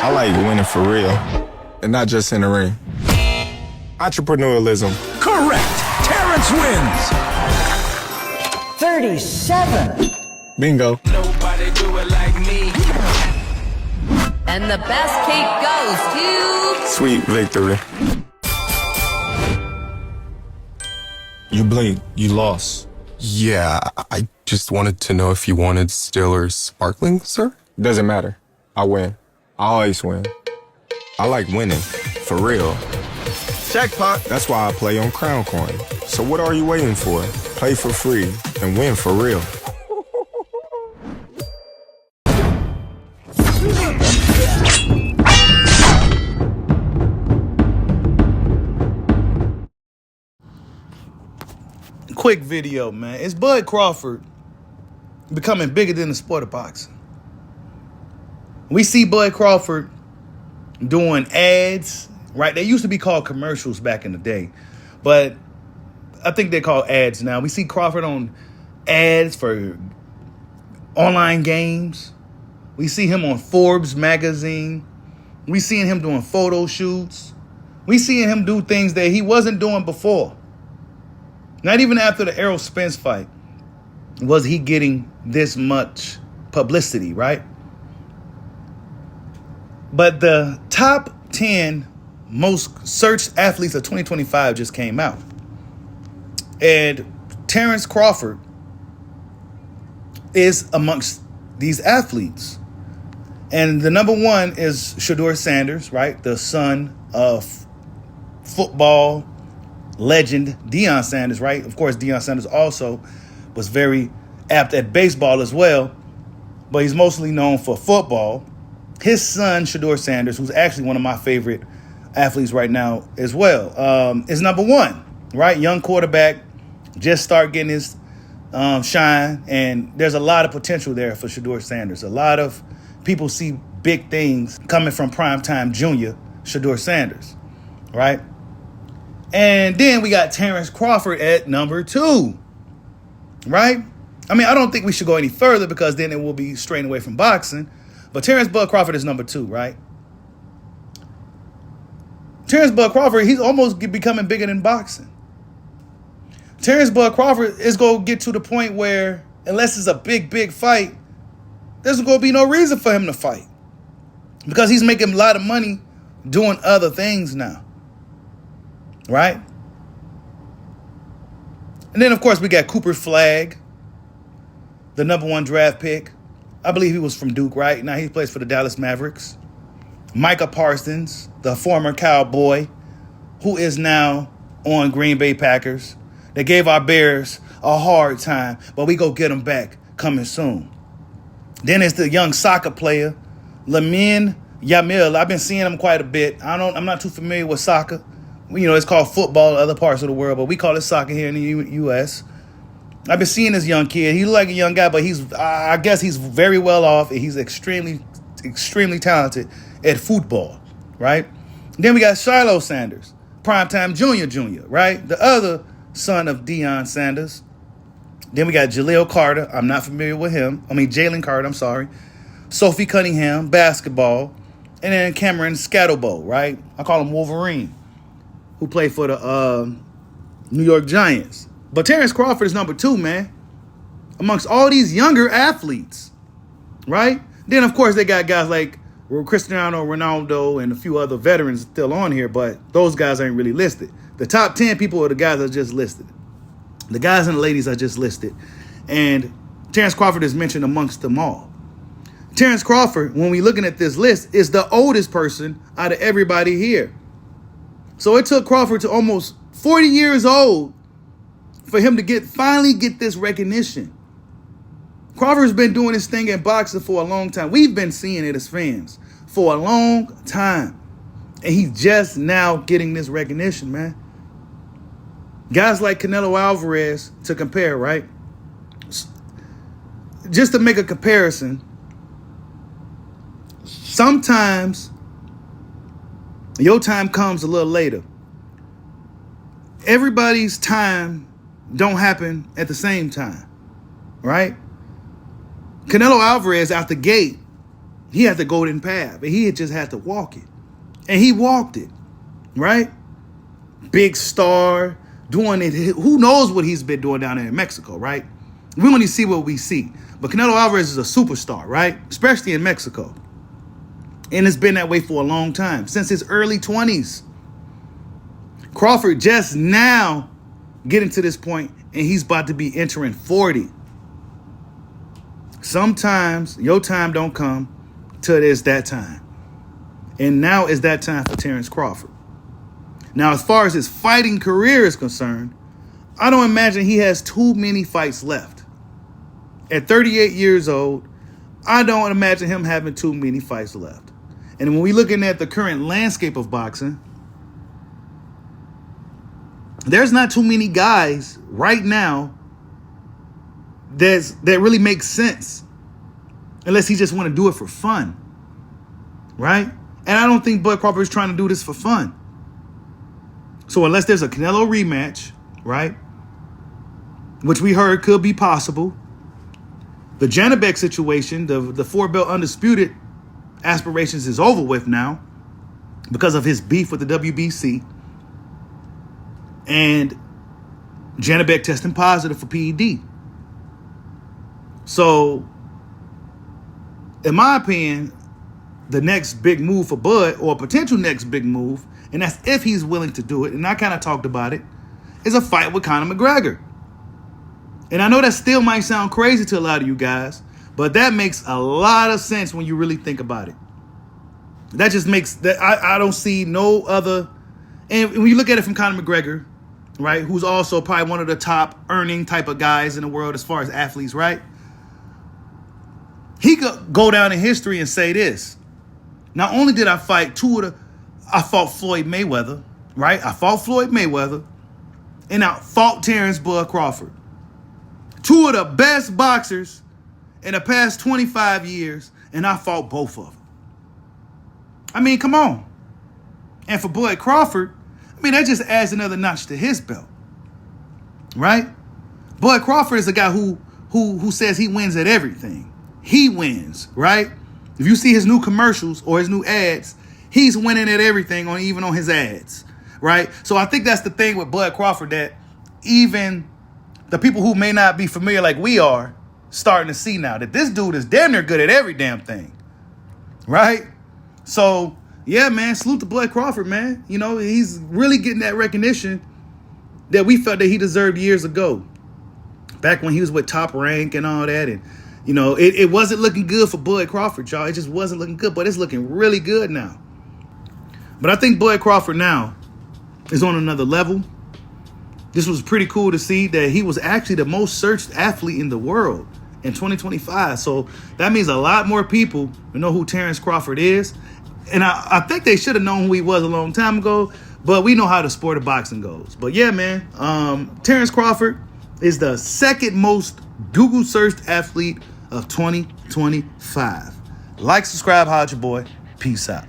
I like winning for real, and not just in the ring. Entrepreneurialism. Correct. Terrence wins. 37. Bingo. Nobody do it like me. And the best cake goes to... Sweet victory. You blinked. You lost. Yeah, I just wanted to know if you wanted still or sparkling, sir? Doesn't matter. I win. I always win. I like winning. For real. Jackpot. That's why I play on Crown Coin. So what are you waiting for? Play for free and win for real. Quick video, man. It's Bud Crawford becoming bigger than the sport of boxing. We see Bud Crawford doing ads, right? They used to be called commercials back in the day, but I think they're called ads now. We see Crawford on ads for online games. We see him on Forbes magazine. We seeing him doing photo shoots. We seeing him do things that he wasn't doing before. Not even after the Errol Spence fight was he getting this much publicity, right? But the top 10 most searched athletes of 2025 just came out. And Terence Crawford is amongst these athletes. And the number one is Shedeur Sanders, right? The son of football legend Deion Sanders, right? Of course, Deion Sanders also was very apt at baseball as well, but he's mostly known for football. His son, Shedeur Sanders, who's actually one of my favorite athletes right now as well, is number one, right? Young quarterback, just start getting his shine, and there's a lot of potential there for Shedeur Sanders. A lot of people see big things coming from primetime junior Shedeur Sanders, right? And then we got Terence Crawford at number 2, right? I mean, I don't think we should go any further because then it will be straying away from boxing. But Terence Bud Crawford is number 2, right? Terence Bud Crawford, he's almost becoming bigger than boxing. Terence Bud Crawford is going to get to the point where, unless it's a big, big fight, there's going to be no reason for him to fight. Because he's making a lot of money doing other things now. Right? And then, of course, we got Cooper Flagg, the number 1 draft pick. I believe he was from Duke, right? Now he plays for the Dallas Mavericks. Micah Parsons, the former Cowboy, who is now on Green Bay Packers. They gave our Bears a hard time, but we go get them back coming soon. Then it's the young soccer player, Lamine Yamal. I've been seeing him quite a bit. I'm not too familiar with soccer. You know, it's called football in other parts of the world, but we call it soccer here in the U.S. I've been seeing this young kid. He looks like a young guy, but I guess he's very well off, and he's extremely, extremely talented at football, right? Then we got Shiloh Sanders, primetime junior, right? The other son of Deion Sanders. Then we got Jaleel Carter. I'm not familiar with him. Jalen Carter, I'm sorry. Sophie Cunningham, basketball. And then Cameron Scatterbo, right? I call him Wolverine, who played for the New York Giants. But Terence Crawford is number 2, man, amongst all these younger athletes, right? Then, of course, they got guys like Cristiano Ronaldo and a few other veterans still on here, but those guys ain't really listed. The top 10 people are the guys I just listed. The guys and the ladies I just listed. And Terence Crawford is mentioned amongst them all. Terence Crawford, when we looking at this list, is the oldest person out of everybody here. So it took Crawford to almost 40 years old for him to finally get this recognition. Crawford's been doing this thing in boxing for a long time. We've been seeing it as fans for a long time. And he's just now getting this recognition, man. Guys like Canelo Alvarez, to compare, right? Just to make a comparison, sometimes your time comes a little later. Everybody's time don't happen at the same time, right? Canelo Alvarez out the gate He had the golden path, and he had just had to walk it. And he walked it, right? Big star, doing it. Who knows what he's been doing down there in Mexico, right? We only see what we see. But Canelo Alvarez is a superstar, right? Especially in Mexico. And it's been that way for a long time, since his early 20s. Crawford just now getting to this point, and he's about to be entering 40. Sometimes your time don't come till it's that time. And now is that time for Terence Crawford. Now, as far as his fighting career is concerned, I don't imagine he has too many fights left. At 38 years old, I don't imagine him having too many fights left. And when we're looking at the current landscape of boxing, there's not too many guys right now that really makes sense, unless he just want to do it for fun, right? And I don't think Bud Crawford is trying to do this for fun. So unless there's a Canelo rematch, right, which we heard could be possible, the Janibek situation, the four-belt undisputed aspirations is over with now because of his beef with the WBC. And Janibek testing positive for PED. So, in my opinion, the next big move for Bud, or a potential next big move, and that's if he's willing to do it, and I kind of talked about it, is a fight with Conor McGregor. And I know that still might sound crazy to a lot of you guys, but that makes a lot of sense when you really think about it. That just makes that I don't see no other. And when you look at it from Conor McGregor, right, who's also probably one of the top earning type of guys in the world as far as athletes, right? He could go down in history and say this. Not only did I fight I fought Floyd Mayweather, right? I fought Floyd Mayweather, and I fought Terrence Bud Crawford. Two of the best boxers in the past 25 years, and I fought both of them. I mean, come on. And for Bud Crawford, I mean, that just adds another notch to his belt, right? Bud Crawford is a guy who says he wins at everything. He wins, right? If you see his new commercials or his new ads, he's winning at everything, even on his ads, right? So I think that's the thing with Bud Crawford, that even the people who may not be familiar like we are starting to see now that this dude is damn near good at every damn thing, right? So, yeah, man, salute to Bud Crawford, man. You know, he's really getting that recognition that we felt that he deserved years ago, back when he was with Top Rank and all that. And, you know, it wasn't looking good for Bud Crawford, y'all. It just wasn't looking good, but it's looking really good now. But I think Bud Crawford now is on another level. This was pretty cool to see that he was actually the most searched athlete in the world in 2025. So that means a lot more people know who Terence Crawford is. And I think they should have known who he was a long time ago, but we know how the sport of boxing goes. But yeah, man, Terence Crawford is the second most Google searched athlete of 2025. Like, subscribe, holla at your boy. Peace out.